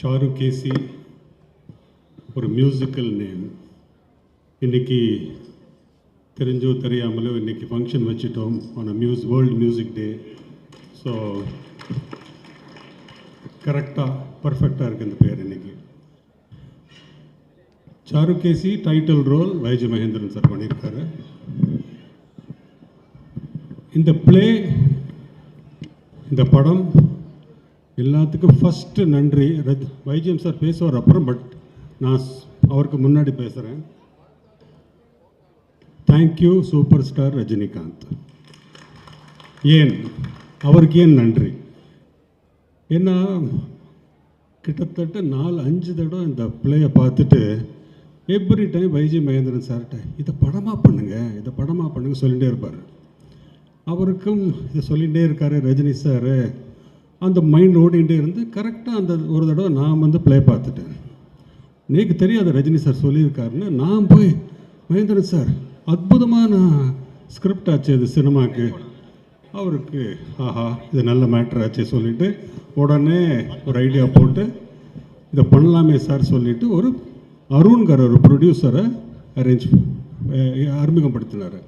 சாருகேசி ஒரு musical name. இன்றைக்கி தெரிஞ்சோ தெரியாமலோ இன்றைக்கி ஃபங்க்ஷன் வச்சுட்டோம் on world music day. So கரெக்டாக பர்ஃபெக்டாக இருக்குது இந்த பேர். இன்றைக்கி Charukesi title role YG Mahendran sir பண்ணியிருக்காரு. இந்த பிளே, இந்த படம் எல்லாத்துக்கும் ஃபஸ்ட்டு நன்றி. வைஜிஎம் சார் பேசுவார் அப்புறம், பட் நான் அவருக்கு முன்னாடி பேசுகிறேன். Thank you super star Rajinikanth. ஏன் அவருக்கு ஏன் நன்றி? ஏன்னா கிட்டத்தட்ட 4-5 தடவை இந்த பிளேயை பார்த்துட்டு எவ்ரி டைம் வைஜி மகேந்திரன் சார்கிட்ட இதை படமாக பண்ணுங்க சொல்லிகிட்டே இருப்பார். அவருக்கும் இதை சொல்லிகிட்டே இருக்கார் ரஜினி சார். அந்த மைண்ட் ஓடிகிட்டே இருந்து கரெக்டாக அந்த ஒரு தடவை நான் ப்ளே பார்த்துட்டேன். எனக்கு தெரியாது ரஜினி சார் சொல்லியிருக்காருன்னு. நான் போய் மகேந்திரன் சார் அற்புதமான ஸ்கிரிப்ட் ஆச்சு இது சினிமாவுக்கு. அவருக்கு ஆஹா இது நல்ல மேட்ரு ஆச்சு சொல்லிவிட்டு உடனே ஒரு ஐடியா போட்டு இதை பண்ணலாமே சார் சொல்லிவிட்டு ஒரு அருண்கர் ஒரு ப்ரொடியூசரை அறிமுகப்படுத்தினார்.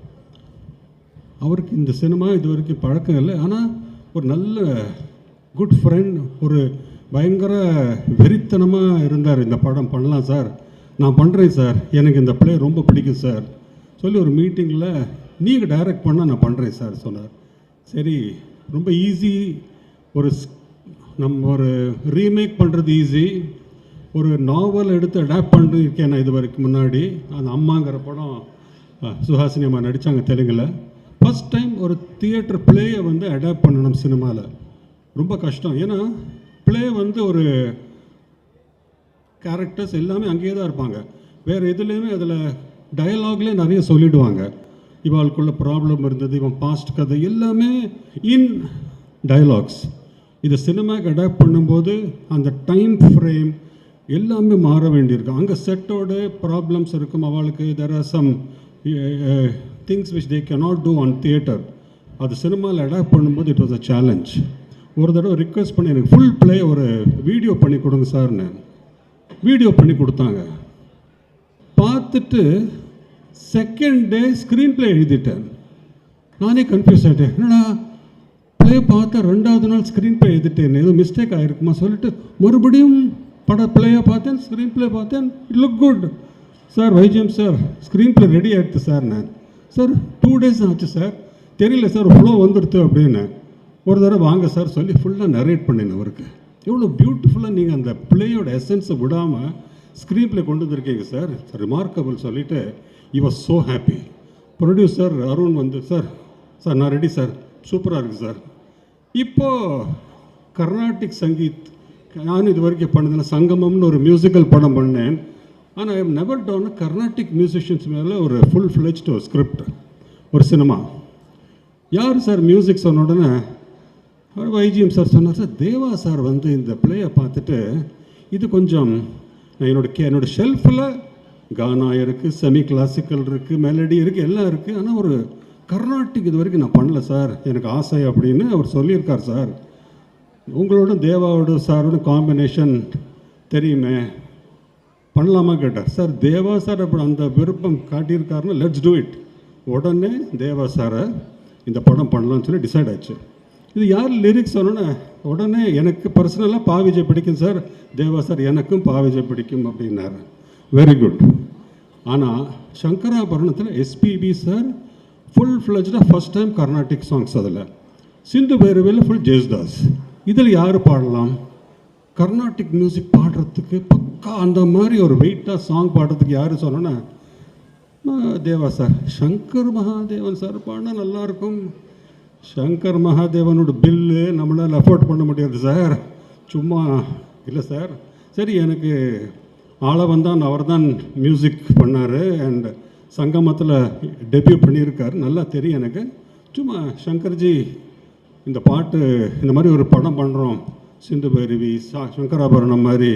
அவருக்கு இந்த சினிமா இது வரைக்கும் பழக்கம் இல்லை, ஆனால் ஒரு நல்ல குட் ஃப்ரெண்ட், ஒரு பயங்கர வெறித்தனமாக இருந்தார். இந்த படம் பண்ணலாம் சார், நான் பண்ணுறேன் சார், எனக்கு இந்த பிளே ரொம்ப பிடிக்கும் சார் சொல்லி ஒரு மீட்டிங்கில் நீங்கள் டைரக்ட் பண்ணால் நான் பண்ணுறேன் சார் சொன்னார். சரி, ரொம்ப ஈஸி. நம்ம ஒரு ரீமேக் பண்ணுறது ஈஸி, ஒரு நாவல் எடுத்து அடாப்ட் பண்ணிருக்கேன் நான் இது வரைக்கும் முன்னாடி. அந்த அம்மாங்கிற படம் சுஹாசினி அம்மா நடித்தாங்க தெலுங்கில். ஃபஸ்ட் டைம் ஒரு தியேட்டர் பிளேயை அடாப்ட் பண்ணணும் சினிமாவில். ரொம்ப கஷ்டம். ஏன்னா பிளே ஒரு கேரக்டர்ஸ் எல்லாமே அங்கேயே தான் இருப்பாங்க. வேறு எதுலேயுமே அதில் டயலாக்லேயே நிறைய சொல்லிவிடுவாங்க. இவாளுக்குள்ள ப்ராப்ளம் இருந்தது, இவன் பாஸ்ட் கதை எல்லாமே இன் டயலாக்ஸ். இதை சினிமாவுக்கு அடாப்ட் பண்ணும்போது அந்த டைம் ஃப்ரேம் எல்லாமே மாற வேண்டியிருக்கு. அங்கே செட்டோட ப்ராப்ளம்ஸ் இருக்கும் அவளுக்கு. There are some things which they cannot do on theatre. அது சினிமாவில் அடாப்ட் பண்ணும்போது இட் வாஸ் அ சேலஞ்ச். ஒரு தடவை ரிக்வெஸ்ட் பண்ணி எனக்கு ஃபுல் பிளே ஒரு வீடியோ பண்ணி கொடுங்க சார்னு. வீடியோ பண்ணி கொடுத்தாங்க. பார்த்துட்டு செகண்ட் டே ஸ்க்ரீன் பிளே எழுதிட்டேன். நானே கன்ஃபியூஸ் ஆகிட்டேன். என்னடா பிளே பார்த்தா 2வது நாள் ஸ்க்ரீன் பிளே எழுதிட்டேன், ஏதோ மிஸ்டேக் ஆகிருக்குமா சொல்லிட்டு மறுபடியும் பிளேயை பார்த்தேன், ஸ்க்ரீன் பிளே பார்த்தேன். It look good sir. YGM sir screen play ready ஆகிடுது சார். நான் சார் 2 days ஆச்சு சார், தெரியல சார் ஃப்ளோ வந்துடுது அப்படின்னு. ஒரு தடவை வாங்க சார் சொல்லி ஃபுல்லாக நரேட் பண்ணினேன் அவருக்கு. எவ்வளோ பியூட்டிஃபுல்லாக நீங்கள் அந்த பிளேயோட எசன்ஸை விடாமல் ஸ்க்ரீன் பிளே கொண்டு வந்திருக்கீங்க சார், ரிமார்க்கபிள் சொல்லிவிட்டு he was so happy. Producer Arun sir நான் ரெடி சார், சூப்பராக இருக்குது சார். இப்போது கர்நாடிக் சங்கீத் நான் இது வரைக்கும் பண்ணதில்லை. சங்கமம்னு ஒரு மியூசிக்கல் படம் பண்ணேன். ஆனால் I have never done Carnatic musicians மேலே ஒரு ஃபுல் ஃப்ளெஜ்ட் ஒரு ஸ்கிரிப்ட், ஒரு சினிமா. யார் சார் மியூசிக் சொன்ன உடனே அவர் வைஜிஎம் சார் சொன்னார். சார் தேவா சார் இந்த பிளேயை பார்த்துட்டு இது கொஞ்சம் என்னோட ஷெல்ஃபில் கானா இருக்குது, செமி கிளாசிக்கல் இருக்குது, மெலடி இருக்குது, எல்லாம் இருக்குது, ஆனால் ஒரு கர்நாடிக் இது வரைக்கும் நான் பண்ணல சார், எனக்கு ஆசை அப்படின்னு அவர் சொல்லியிருக்கார் சார். உங்களோட தேவாவோட சாரோட காம்பினேஷன் தெரியுமே, பண்ணலாமா கேட்டார். சார் தேவா சார் அப்படி அந்த விருப்பம் காட்டியிருக்காருன்னா லெட்ஸ் டூ இட். உடனே தேவா சாரை இந்த படம் பண்ணலாம்னு சொல்லி டிசைட் ஆச்சு. இது யார் லிரிக்ஸ் சொன்னோன்னே உடனே எனக்கு பர்சனலாக பாவிஜய் பிடிக்கும் சார், தேவா சார் எனக்கும் பாவிஜய் பிடிக்கும் அப்படின்னாரு. Very good. ஆனால் சங்கராபரணத்தில் எஸ்பிபி சார் ஃபுல் ஃப்ளெஜ்டாக ஃபஸ்ட் டைம் கர்நாடிக் சாங்ஸ். அதில் சிந்து பைரவியில் ஃபுல் ஜேசுதாஸ். இதில் யார் பாடலாம்? கர்நாடிக் மியூசிக் பாடுறதுக்கு பக்கா அந்த மாதிரி ஒரு வெயிட்டாக சாங் பாடுறதுக்கு யார் சொன்னோன்னா தேவா சார். சங்கர் மகாதேவன் சார் பாடினா நல்லாயிருக்கும். சங்கர் மகாதேவனோட பில்லு நம்மளால் அஃபோர்ட் பண்ண முடியாது சார், சும்மா இல்லை சார். சரி, எனக்கு ஆளவந்தான் அவர் தான் மியூசிக் பண்ணார் அண்ட் சங்கமத்தில் டெபியூ பண்ணியிருக்காரு, நல்லா தெரியும் எனக்கு. சும்மா சங்கர்ஜி இந்த பாட்டு இந்த மாதிரி ஒரு படம் பண்ணுறோம், சிந்து பைரவி சங்கராபரணம் மாதிரி,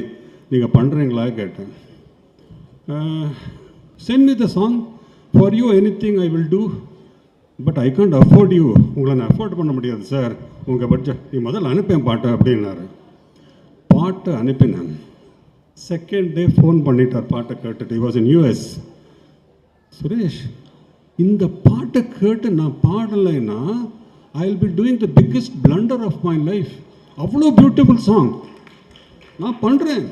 நீங்கள் பண்ணுறீங்களா கேட்டேன். Send me the song for you, anything I will do, but I can't afford you. உங்களை நான் அஃபோர்ட் பண்ண முடியாது சார், உங்கள் பட்ஜெட். நீ முதல்ல அனுப்பேன் பாட்டை அப்படின்னாரு. பாட்டை அனுப்பினேன். செகண்ட் டே ஃபோன் பண்ணிட்டார் பாட்டை கேட்டுட்டு. Was in US. சுரேஷ், இந்த பாட்டை கேட்டு நான் பாடலைன்னா I will be doing the biggest blunder of my life. அவ்வளோ பியூட்டிஃபுல் சாங். நான் பண்ணுறேன்,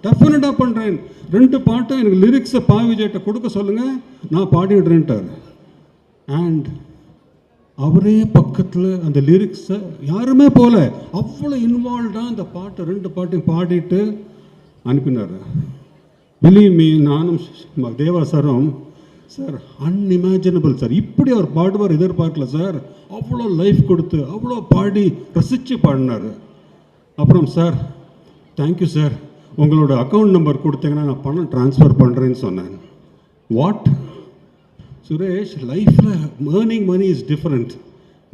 டெஃபினட்டாக பண்ணுறேன். 2 பாட்டும் எனக்கு லிரிக்ஸை பாவிஜேட்ட கொடுக்க சொல்லுங்கள், நான் பாடிடுறேன்ட்டார். அண்ட் அவரே பக்கத்தில் அந்த லிரிக்ஸை யாருமே போல அவ்வளோ இன்வால்வ்டாக அந்த பாட்டை 2 பாட்டையும் பாடிட்டு அனுப்பினார். பிலீவ் மீ, நானும் தேவா சாரும் சார் அன்இமேஜினபிள் சார். இப்படி அவர் பாடுவார் எதிர்பார்க்கல சார். அவ்வளோ லைஃப் கொடுத்து அவ்வளோ பாடி ரசித்து பாடினார். அப்புறம் சார் தேங்க்யூ சார், உங்களோட அக்கௌண்ட் நம்பர் கொடுத்தீங்கன்னா நான் பணம் ட்ரான்ஸ்ஃபர் பண்ணுறேன்னு சொன்னேன். வாட் சுரேஷ், லைஃப்பில் earning money is different,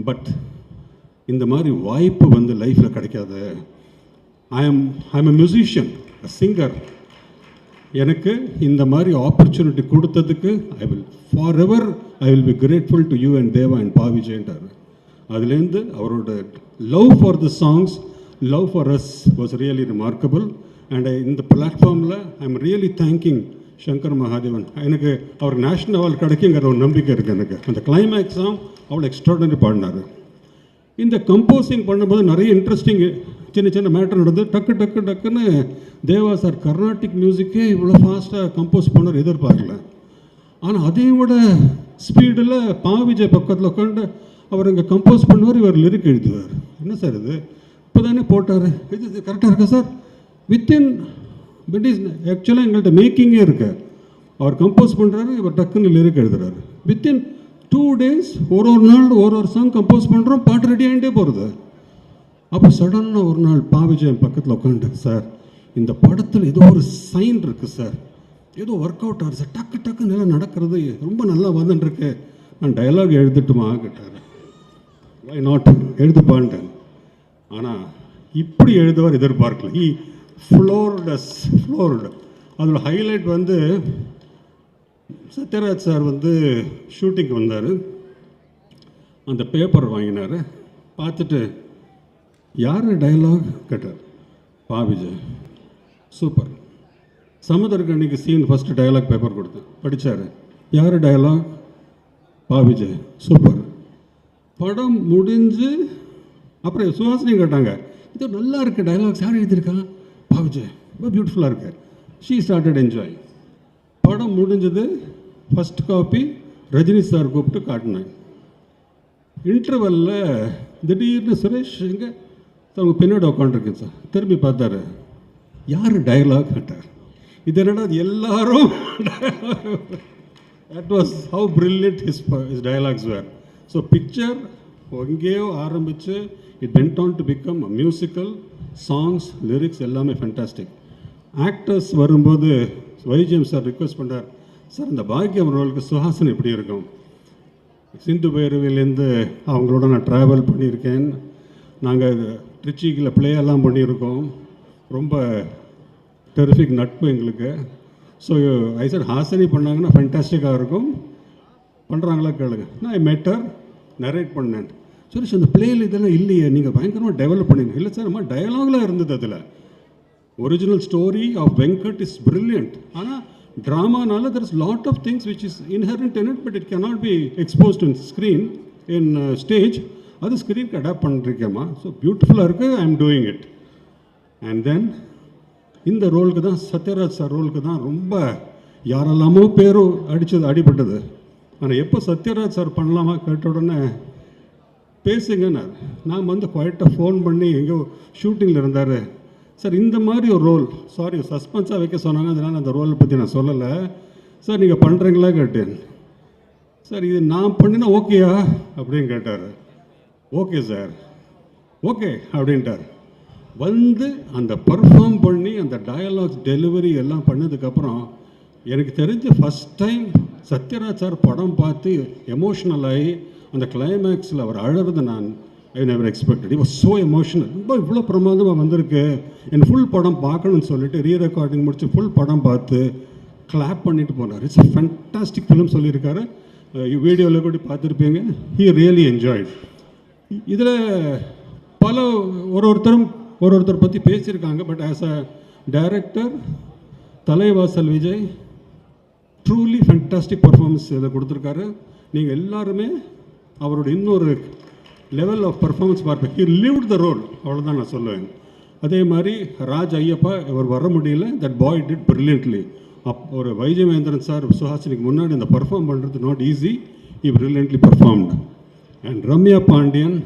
but இந்த மாதிரி வாய்ப்பு வந்து லைஃப்பில் கிடைக்காது. I am a musician, a singer. எனக்கு இந்த மாதிரி ஆப்பர்ச்சுனிட்டி கொடுத்ததுக்கு I will be grateful to you and Deva and பாவிஜேன்ட்டார். அதுலேருந்து அவரோட love for the songs, love for us was really remarkable. And இந்த பிளாட்ஃபார்மில் I am really thanking Shankar Mahadevan. எனக்கு அவர் நேஷ்னல் அவார்டு கிடைக்குங்கிற ஒரு நம்பிக்கை இருக்குது எனக்கு. அந்த கிளைமேக்ஸ் சாங் அவ்வளோ எக்ஸ்ட்ராடனரி பாடினார். இந்த கம்போசிங் பண்ணும்போது நிறைய இன்ட்ரெஸ்டிங் சின்ன சின்ன மேட்டர் நடந்து டக்குன்னு தேவா சார் கர்நாடிக் மியூசிக்கே இவ்வளோ ஃபாஸ்ட்டாக கம்போஸ் பண்ணார் எதிர்பார்க்கல. ஆனால் அதையும் விட ஸ்பீடில் பாவிஜய் பக்கத்தில் உட்காந்து அவர் இங்கே கம்போஸ் பண்ணுவார், இவர் லிரிக் எழுதுவார். என்ன சார் இது இப்போ தானே போட்டார், இது கரெக்டாக இருக்கா சார்? வித்தின் பட் இஸ் ஆக்சுவலாக எங்கள்கிட்ட மேக்கிங்கே இருக்கு. அவர் கம்போஸ் பண்ணுறாரு, இவர் டக்குன்னு லிரிக் எழுதுறாரு. வித்தின் 2 days ஒரு நாள் ஒரு சாங் கம்போஸ் பண்ணுறோம், பாட்டு ரெடி ஆகிட்டே போகிறது. அப்போ சடனாக ஒரு நாள் பாவிஜய் பக்கத்தில் உட்காந்து, சார் இந்த படத்தில் ஏதோ ஒரு சைன் இருக்குது சார், ஏதோ ஒர்க் அவுட் ஆகுது சார், டக்கு நல்லா நடக்கிறது, ரொம்ப நல்லா வந்துட்டுருக்கு, நான் டயலாக் எழுதிட்டுமா கேட்டார். வை நாட், எழுதுப்பான்ட்டேன். ஆனால் இப்படி எழுதுவார் எதிர்பார்க்கல. ஃப்ளோர்டு. அதோட ஹைலைட் வந்து சத்யராஜ் சார் வந்து ஷூட்டிங்க்கு வந்தார். அந்த பேப்பர் வாங்கினார். பார்த்துட்டு யார் டயலாக் கேட்டார். பாவிஜய். சூப்பர். சமுத்திரக்கணிக்கு சீன் ஃபஸ்ட்டு டயலாக் பேப்பர் கொடுத்தேன், படித்தார். யார் டயலாக்? பாவிஜய். சூப்பர். படம் முடிஞ்சு அப்புறம் சுஹாசினி கேட்டாங்க, இது நல்லா இருக்குது டயலாக்ஸ், யார் எழுதியிருக்கான்? பாவிஜய். ரொம்ப பியூட்டிஃபுல்லாக இருக்கு. She started enjoy. படம் முடிஞ்சது. ஃபஸ்ட் காப்பி ரஜினி சார் கூப்பிட்டு காட்டினேன். இன்டர்வெல்லில் திடீர்னு சுரேஷ் எங்கே அவங்க பின்னாடி உட்காந்துருக்கேன் சார். திரும்பி பார்த்தாரு, யார் டயலாக் கேட்டார். இது என்னடா எல்லாரும் that was how brilliant his dialogues were. So picture எங்கேயோ ஆரம்பித்து it went on to become musical, songs, lyrics எல்லாமே ஃபேண்டாஸ்டிக். ஆக்டர்ஸ் வரும்போது வைஜிஎம் சார் ரிக்வெஸ்ட் பண்ணார், சார் இந்த பாக்கியம் ரோலுக்கு சுஹாசன் எப்படி இருக்கும்? சிந்து பைரவிலேருந்து அவங்களோட நான் ட்ராவல் பண்ணியிருக்கேன். நாங்கள் ட்ரிச்சிக்கில் ப்ளே எல்லாம் பண்ணியிருக்கோம். ரொம்ப டெரிஃபிக் நட்பு எங்களுக்கு. ஸோ ஐ சார் ஹாசனி பண்ணாங்கன்னா ஃபேண்டாஸ்டிக்காக இருக்கும், பண்ணுறாங்களா கேளுங்க. நான் ஐ மெட்டர் நரேட் பண்ணேன். சுரேஷ் அந்த பிளேயில் இதெல்லாம் இல்லையே, நீங்கள் பயங்கரமாக டெவலப் பண்ணிங்க. இல்லை சார், நம்ம டயலாக்லாம் இருந்தது. அதில் original story of Venkat is brilliant. ஆனால் ட்ராமானால there is lot of things which is inherent in it, but it cannot be exposed in screen, in stage. அது ஸ்க்ரீனுக்கு அடாப்ட் பண்ணிருக்கேம்மா. ஸோ பியூட்டிஃபுல்லாக இருக்குது, I am doing it. And then இந்த ரோலுக்கு தான், சத்யராஜ் சார் ரோலுக்கு தான் ரொம்ப யாரெல்லாமோ பேரும் அடிபட்டது. ஆனால் எப்போ சத்யராஜ் சார் பண்ணலாமா கேட்ட உடனே பேசுங்கன்னார். நான் வந்து குவாய்ட்டாக ஃபோன் பண்ணி எங்கேயோ ஷூட்டிங்கில் இருந்தார். சார் இந்த மாதிரி ஒரு ரோல், சாரி சஸ்பென்ஸாக வைக்க சொன்னாங்க, அதனால் அந்த ரோலை பற்றி நான் சொல்லலை. சார் நீங்கள் பண்ணுறீங்களா கேட்டேன். சார் இது நான் பண்ணினா ஓகேயா அப்படின்னு கேட்டார். ஓகே சார், ஓகே அப்படின்ட்டார். வந்து அந்த பர்ஃபார்ம் பண்ணி அந்த டயலாக்ஸ் டெலிவரி எல்லாம் பண்ணதுக்கப்புறம் எனக்கு தெரிஞ்ச ஃபஸ்ட் டைம் சத்யராஜ் சார் படம் பார்த்து எமோஷ்னல் ஆகி அந்த கிளைமேக்ஸில் அவர் அழறது நான் I never expected. It was so emotional. ரொம்ப இவ்வளோ பிரமாதமாக வந்திருக்கு, என் ஃபுல் படம் பார்க்கணும்னு சொல்லிட்டு ரீரெக்கார்டிங் முடிச்சு ஃபுல் படம் பார்த்து கிளாப் பண்ணிட்டு போனார். இட்ஸ் அ ஃபேண்டாஸ்டிக் ஃபிலிம் சொல்லியிருக்காரு. வீடியோவில் கூட பார்த்துருப்பீங்க. He really enjoyed. இதில் பல ஒருத்தர் பற்றி பேசியிருக்காங்க. But as a director Thalaivasal Vijay truly fantastic performance இதில் கொடுத்துருக்காரு. நீங்கள் எல்லாருமே அவரோட இன்னொரு லெவல் ஆஃப் பர்ஃபார்மன்ஸ் பார்ப்பேன். ஹி லிவ்ட் த ரோல், அவ்வளோதான் நான் சொல்லுவேன். அதே மாதிரி ராஜ் ஐயப்பா, இவர் வர முடியல, தட் பாய் டிட் பிரில்லியன்ட்லி. ஒரு வைஜய் மகேந்திரன் சார் சுஹாசினிக்கு முன்னாடி அந்த பர்ஃபார்ம் பண்ணுறது not easy, he brilliantly performed. And Ramya Pandian,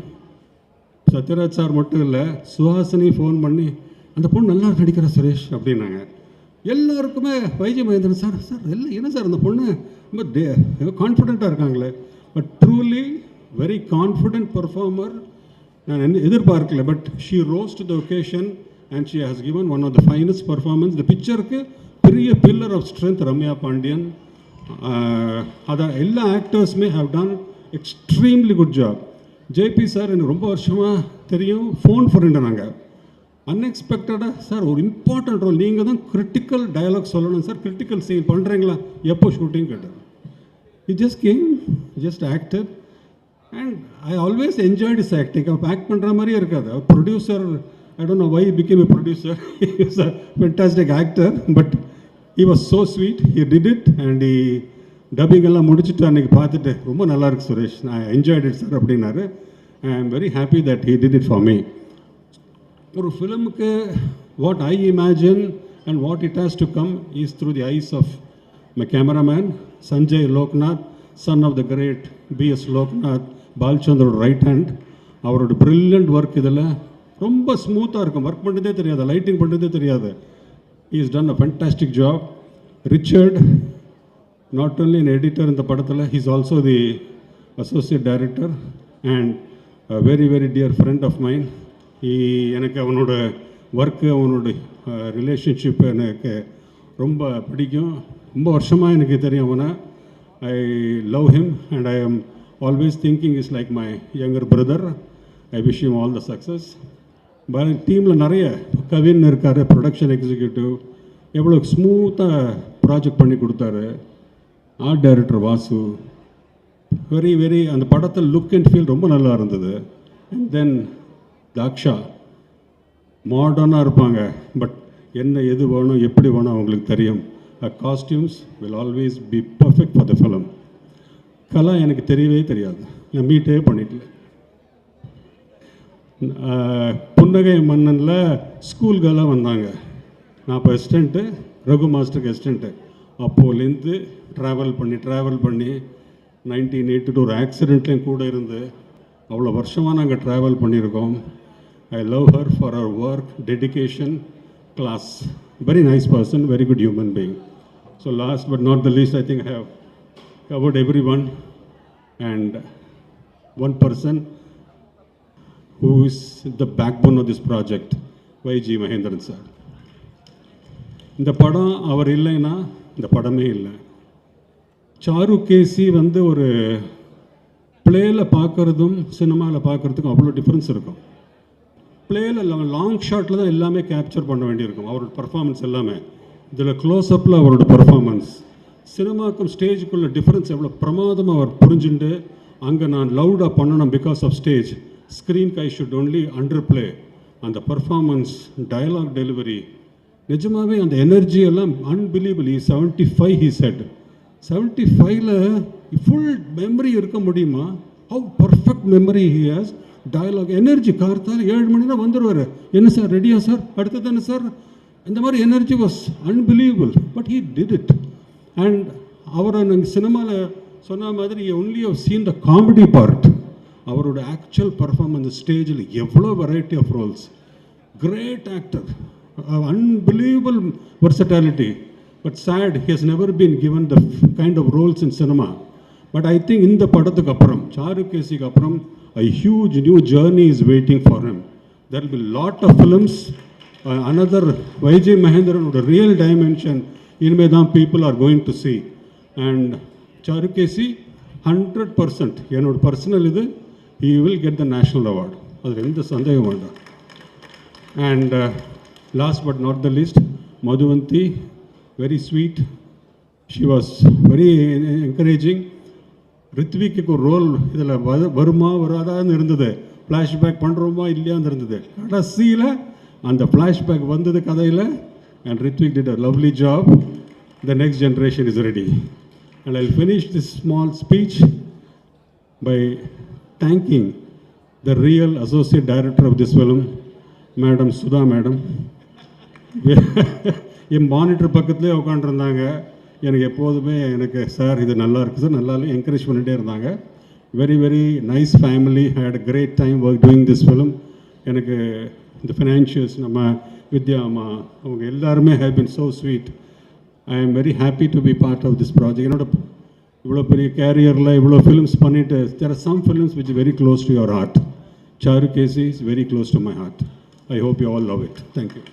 Sathyaraj sir மட்டும் இல்லை, சுஹாசினி ஃபோன் பண்ணி அந்த பொண்ணு நல்லா நடிக்கிற சுரேஷ் அப்படின்னாங்க. எல்லாருக்குமே வைஜய் மகேந்திரன் சார் சார் எல்லாம் என்ன சார் அந்த பொண்ணு ரொம்ப கான்ஃபிடெண்ட்டாக இருக்காங்களே. But truly very confident performer. நான் எதிர்பார்க்கல, but she rose to the occasion and she has given one of the finest performance. இந்த பிக்சருக்கு பெரிய pillar of strength Ramya Pandian. அதை எல்லா ஆக்டர்ஸுமே have done extremely good job. JP sir எனக்கு ரொம்ப வருஷமாக தெரியும், ஃபோன் ஃப்ரெண்டு. நாங்கள் அன்எக்ஸ்பெக்டடாக சார் ஒரு இம்பார்ட்டன்ட் ரோல், நீங்கள் தான் கிரிட்டிக்கல் டயலாக் சொல்லணும் சார், கிரிட்டிக்கல் சீன் பண்ணுறீங்களா, எப்போ ஷூட்டிங் கேட்டார். He just came, just acted, and I always enjoyed his acting. Our act பண்ணுற மாதிரியே இருக்காது. அவர் producer, I don't know why he became a producer. He was a fantastic actor, but he was so sweet. He did it, and he dubbing எல்லாம் முடிச்சுட்டு அன்றைக்கி பார்த்துட்டு ரொம்ப நல்லா இருக்கு சுரேஷ், நான் என்ஜாய்ட் இட் சார் அப்படின்னாரு. I am very happy that he did it for me. ஒரு ஃபிலிமுக்கு what I imagine and what it has to come is through the eyes of my cameraman Sanjay Lokanath, son of the great PS Lokanath, பால்சந்தரோட right hand. அவரோட brilliant work இதில் ரொம்ப ஸ்மூத்தாக இருக்கும், work பண்ணுறதே தெரியாது, லைட்டிங் பண்ணுறதே தெரியாது. He is done a fantastic job. Richard, not only an editor இந்த படத்தில், he is also the associate director and a very very dear friend of mine. எனக்கு அவனோட ஒர்க்கு, அவனோட ரிலேஷன்ஷிப் எனக்கு ரொம்ப பிடிக்கும். ரொம்ப வருஷமாக எனக்கு தெரியும் அவனை. I love him and I am always thinking is like my younger brother. I wish him all the success. டீமில் நிறைய கவின் இருக்கார், ப்ரொடக்ஷன் எக்ஸிக்யூட்டிவ், எவ்வளோ ஸ்மூத்தாக ப்ராஜெக்ட் பண்ணி கொடுத்தாரு. Art director Vasu, very very அந்த படத்தில் லுக் அண்ட் ஃபீல் ரொம்ப நல்லா இருந்தது. அண்ட் தென் தாக்ஷா, மாடர்னாக இருப்பாங்க, பட் என்ன எது வேணும் எப்படி வேணும் அவங்களுக்கு தெரியும். Costumes will always be perfect for the film. Kala எனக்கு தெரியவே தெரியாது, நான் மீட்டே பண்ணிட்டல. புன்னகை மன்னனில் ஸ்கூல்கெல்லாம் வந்தாங்க, நான் இப்போ அசிஸ்டண்ட்டு, ரகு மாஸ்டருக்கு அசிஸ்டண்ட்டு. அப்போலேருந்து ட்ராவல் பண்ணி 1982 ஒரு ஆக்சிடெண்ட்லேயும் கூட இருந்து அவ்வளோ வருஷமாக நாங்கள் ட்ராவல் பண்ணியிருக்கோம். I love her for our work, dedication, class, very nice person, very good human being. So last but not the least, I think I have covered everyone. And one person who is the backbone of this project, YG Mahendran sir. இந்த படம் அவர் இல்லைன்னா இந்த படமே இல்லை. Sir கேசி ஒரு பிளேயில் பார்க்குறதும் சினிமாவில் பார்க்குறதுக்கும் அவ்வளோ டிஃப்ரென்ஸ் இருக்கும். பிளேயில் லாங் ஷாட்டில் தான் எல்லாமே கேப்சர் பண்ண வேண்டியிருக்கும், அவரோட பர்ஃபார்மன்ஸ் எல்லாமே. இதில் க்ளோஸ்அப்பில் அவரோட பர்ஃபார்மன்ஸ், சினிமாவுக்கும் ஸ்டேஜுக்குள்ள டிஃப்ரென்ஸ் எவ்வளோ பிரமாதமாக அவர் புரிஞ்சுட்டு, அங்கே நான் லவுடாக பண்ணணும் பிகாஸ் ஆஃப் ஸ்டேஜ், ஸ்க்ரீன்க்கு I should only underplay. அந்த பர்ஃபார்மன்ஸ், டயலாக் டெலிவரி, நிஜமாகவே அந்த எனர்ஜி எல்லாம் அன்பிலீவபிள். 75 he said. 75ல் ஃபுல் மெமரி இருக்க முடியுமா? How perfect memory he has. Dialogue, energy, கார்த்தால் 7 மணி தான் வந்துடுவார். என்ன சார் ரெடியா சார், அடுத்தது என்ன சார், இந்த மாதிரி energy was unbelievable. But he did it. And அவரை நாங்கள் சினிமாவில் சொன்ன மாதிரி only how seen the comedy part. அவரோட ஆக்சுவல் பர்ஃபார்மன்ஸ் ஸ்டேஜில் எவ்வளோ variety of roles. Great actor, unbelievable versatility, but sad he has never been given the kind of roles in cinema. But I think in the படத்துக்கு அப்புறம், sir கேசிக்கு அப்புறம், a huge new journey is waiting for him. There will be lot of films, another வைஜய் Mahendran ஓட real dimension இனிமே தான் people are going to see. And சாரு கேசி 100% என்னோட personal இது, he will get the national award, அதில் எந்த சந்தேகம் வேண்டாம். And last but not the least, Madhuvanti, very sweet. She was very encouraging. ரித்விக்கு ஒரு ரோல் இதில் வருமா வராதான்னு இருந்தது, ஃப்ளாஷ்பேக் பண்ணுறோமா இல்லையான்னு இருந்தது. கடைசியில் அந்த ஃப்ளாஷ்பேக் வந்தது கதையில், and Ritvik did a lovely job. The next generation is ready. And I'll finish this small speech by thanking the real associate director of this film, Madam Sudha Madam. N monitor பக்கத்துலேயே உட்காந்துருந்தாங்க. எனக்கு எப்போதுமே எனக்கு sir இது நல்லா இருக்குது sir நல்லா encourage பண்ணிகிட்டே இருந்தாங்க. Very very nice family, had a great time work doing this film. எனக்கு இந்த ஃபினான்ஷியல்ஸ் நம்ம வித்யா அம்மா அவங்க எல்லாருமே have been so sweet. I am very happy to be part of this project. என்னோட இவ்வளோ பெரிய கேரியரில் இவ்வளோ ஃபிலிம்ஸ் பண்ணிவிட்டு there are some films which very close to your heart. Charukesi is very close to my heart. I hope you all love it. Thank you.